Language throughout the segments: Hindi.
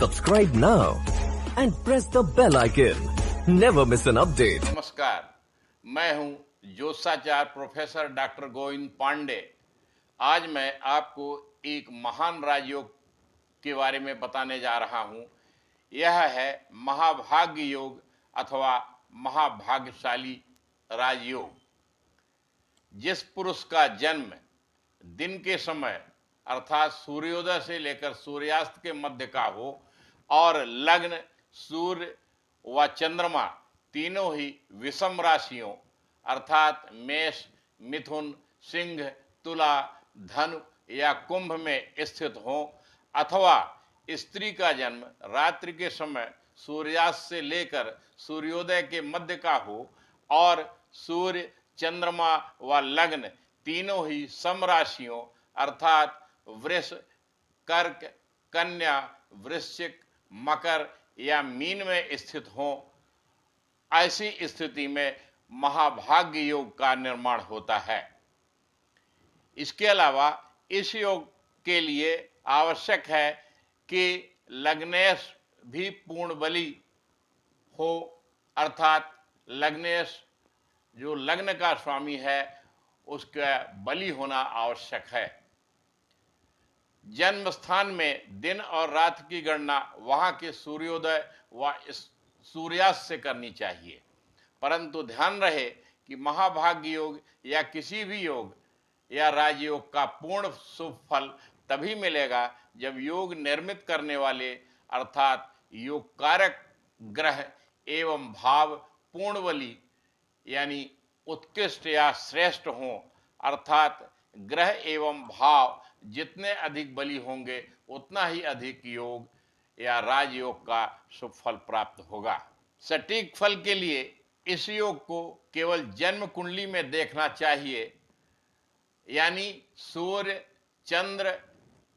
Subscribe now and press the bell icon. Never miss an update. नमस्कार, मैं हूं ज्योतिषाचार्य प्रोफेसर डॉक्टर गोविंद पांडे। आज मैं आपको एक महान राजयोग के बारे में बताने जा रहा हूं। यह है महाभाग्य योग अथवा महाभाग्यशाली राजयोग। जिस पुरुष का जन्म दिन के समय अर्थात सूर्योदय से लेकर सूर्यास्त के मध्य का हो और लग्न सूर्य व चंद्रमा तीनों ही विषम राशियों अर्थात मेष, मिथुन, सिंह, तुला, धनु या कुंभ में स्थित हो अथवा स्त्री का जन्म रात्रि के समय सूर्यास्त से लेकर सूर्योदय के मध्य का हो और सूर्य, चंद्रमा व लग्न तीनों ही सम राशियों अर्थात वृष, कर्क, कन्या, वृश्चिक, मकर या मीन में स्थित हों, ऐसी स्थिति में महाभाग्य योग का निर्माण होता है। इसके अलावा इस योग के लिए आवश्यक है कि लग्नेश भी पूर्ण बली हो अर्थात लग्नेश जो लग्न का स्वामी है उसका बली होना आवश्यक है। जन्म स्थान में दिन और रात की गणना वहां के सूर्योदय व सूर्यास्त से करनी चाहिए, परंतु ध्यान रहे कि महाभाग्य योग या किसी भी योग या राजयोग का पूर्ण शुभ फल तभी मिलेगा जब योग निर्मित करने वाले अर्थात योग कारक ग्रह एवं भाव पूर्ण बली यानी उत्कृष्ट या श्रेष्ठ हों अर्थात ग्रह एवं भाव जितने अधिक बली होंगे उतना ही अधिक योग या राजयोग का शुभ फल प्राप्त होगा। सटीक फल के लिए इस योग को केवल जन्म कुंडली में देखना चाहिए, यानी सूर्य, चंद्र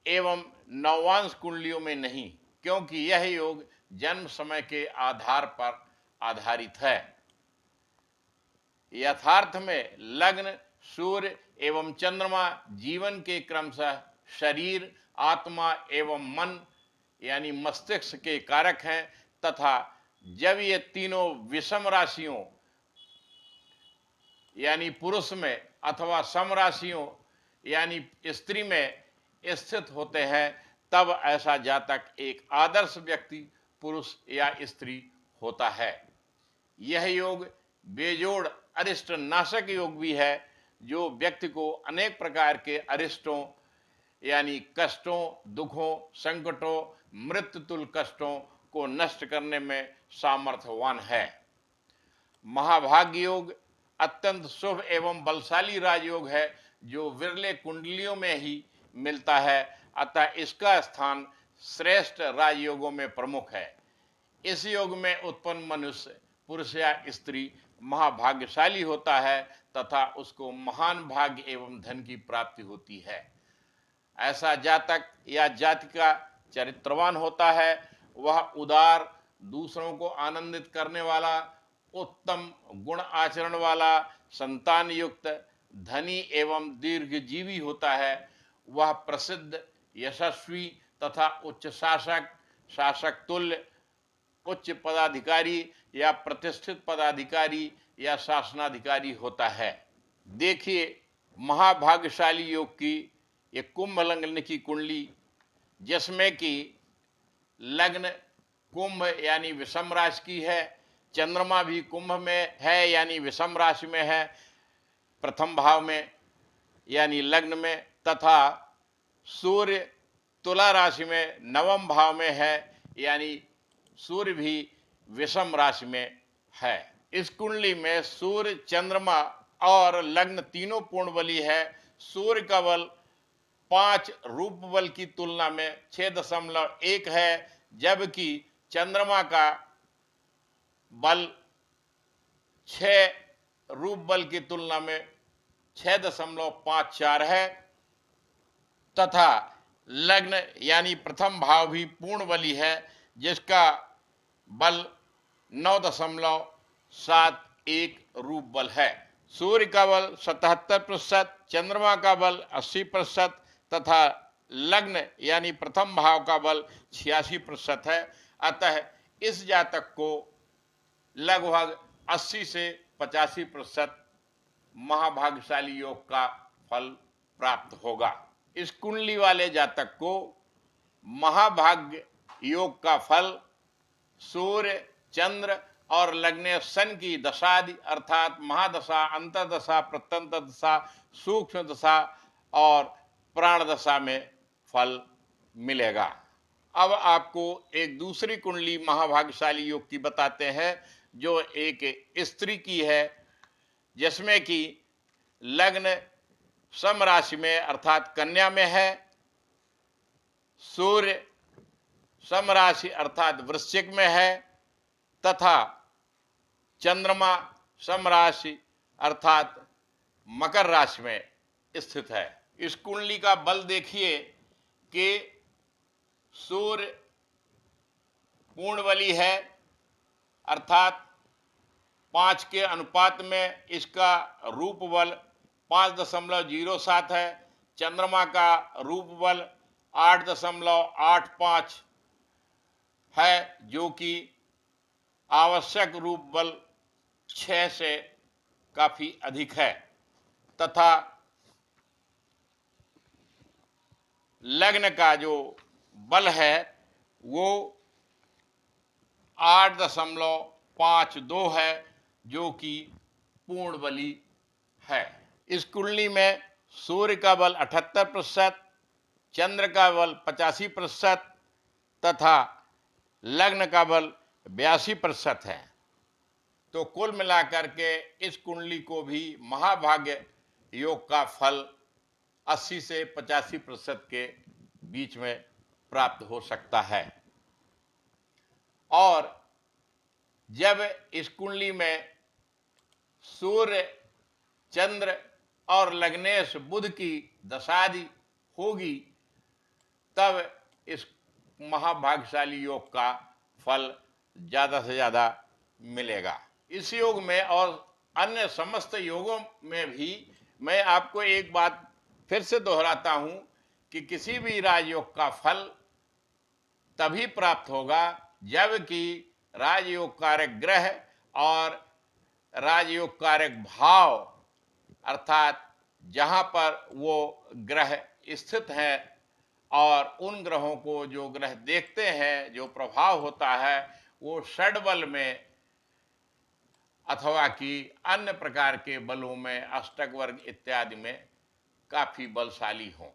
एवं नवांश कुंडलियों में नहीं, क्योंकि यह योग जन्म समय के आधार पर आधारित है। यथार्थ में लग्न, सूर्य एवं चंद्रमा जीवन के क्रमशः शरीर, आत्मा एवं मन यानी मस्तिष्क के कारक हैं तथा जब ये तीनों विषम राशियों यानी पुरुष में अथवा सम राशियों यानी स्त्री में स्थित होते हैं तब ऐसा जातक एक आदर्श व्यक्ति पुरुष या स्त्री होता है। यह योग बेजोड़ अरिष्ट नाशक योग भी है जो व्यक्ति को अनेक प्रकार के अरिष्टों यानी कष्टों, दुखों, संकटों, मृत्यु तुल्य कष्टों को नष्ट करने में सामर्थ्यवान है। महाभाग्य योग अत्यंत शुभ एवं बलशाली राजयोग है जो विरले कुंडलियों में ही मिलता है, अतः इसका स्थान श्रेष्ठ राजयोगों में प्रमुख है। इस योग में उत्पन्न मनुष्य पुरुष या स्त्री महाभाग्यशाली होता है तथा उसको महान भाग्य एवं धन की प्राप्ति होती है। ऐसा जातक या जातिका चरित्रवान होता है, वह उदार, दूसरों को आनंदित करने वाला, उत्तम गुण आचरण वाला, संतान युक्त, धनी एवं दीर्घजीवी होता है। वह प्रसिद्ध, यशस्वी तथा उच्च शासक, शासक तुल्य, उच्च पदाधिकारी या प्रतिष्ठित पदाधिकारी या शासनाधिकारी होता है। देखिए महाभाग्यशाली योग की एक कुंभ लग्न की कुंडली जिसमें कि लग्न कुंभ यानी विषम राशि की है, चंद्रमा भी कुंभ में है यानी विषम राशि में है प्रथम भाव में यानी लग्न में, तथा सूर्य तुला राशि में नवम भाव में है यानी सूर्य भी विषम राशि में है। इस कुंडली में सूर्य, चंद्रमा और लग्न तीनों पूर्ण बली है। सूर्य का बल 5 रूप बल की तुलना में 6.1 है, जबकि चंद्रमा का बल 6 रूप बल की तुलना में 6.54 है तथा लग्न यानी प्रथम भाव भी पूर्ण बली है जिसका बल 9.71 रूप बल है। सूर्य का बल 77%, चंद्रमा का बल 80% तथा लग्न यानी प्रथम भाव का बल 86% है। अतः इस जातक को लगभग 80 से 85% महाभाग्यशाली योग का फल प्राप्त होगा। इस कुंडली वाले जातक को महाभाग्य योग का फल सूर्य, चंद्र और लग्न शन की दशादि अर्थात महादशा, अंतर्दशा, प्रत्यंतर दशा, सूक्ष्म दशा और प्राण दशा में फल मिलेगा। अब आपको एक दूसरी कुंडली महाभाग्यशाली योग की बताते हैं जो एक स्त्री की है, जिसमें कि लग्न सम राशि में अर्थात कन्या में है, सूर्य सम राशि अर्थात वृश्चिक में है तथा चंद्रमा सम राशि अर्थात मकर राशि में स्थित है। इस कुंडली का बल देखिए कि सूर्य पूर्ण बली है अर्थात 5 के अनुपात में इसका रूप बल 5.07 है। चंद्रमा का रूप बल 8.85 है, जो कि आवश्यक रूप बल 6 से काफी अधिक है तथा लग्न का जो बल है वो 8.52 है, जो कि पूर्ण बली है। इस कुंडली में सूर्य का बल 78%, चंद्र का बल 85% तथा लग्न का बल 82% है। तो कुल मिलाकर के इस कुंडली को भी महाभाग्य योग का फल 80 से 85% के बीच में प्राप्त हो सकता है। और जब इस कुंडली में सूर्य, चंद्र और लग्नेश बुध की दशादि होगी तब इस महाभाग्यशाली योग का फल ज्यादा से ज्यादा मिलेगा। इस योग में और अन्य समस्त योगों में भी मैं आपको एक बात फिर से दोहराता हूं कि किसी भी राजयोग का फल तभी प्राप्त होगा जबकि राजयोग कारक ग्रह और राजयोग कारक भाव अर्थात जहां पर वो ग्रह स्थित हैं और उन ग्रहों को जो ग्रह देखते हैं, जो प्रभाव होता है वो षडबल में अथवा कि अन्य प्रकार के बलों में, अष्टक वर्ग इत्यादि में काफी बलशाली हों।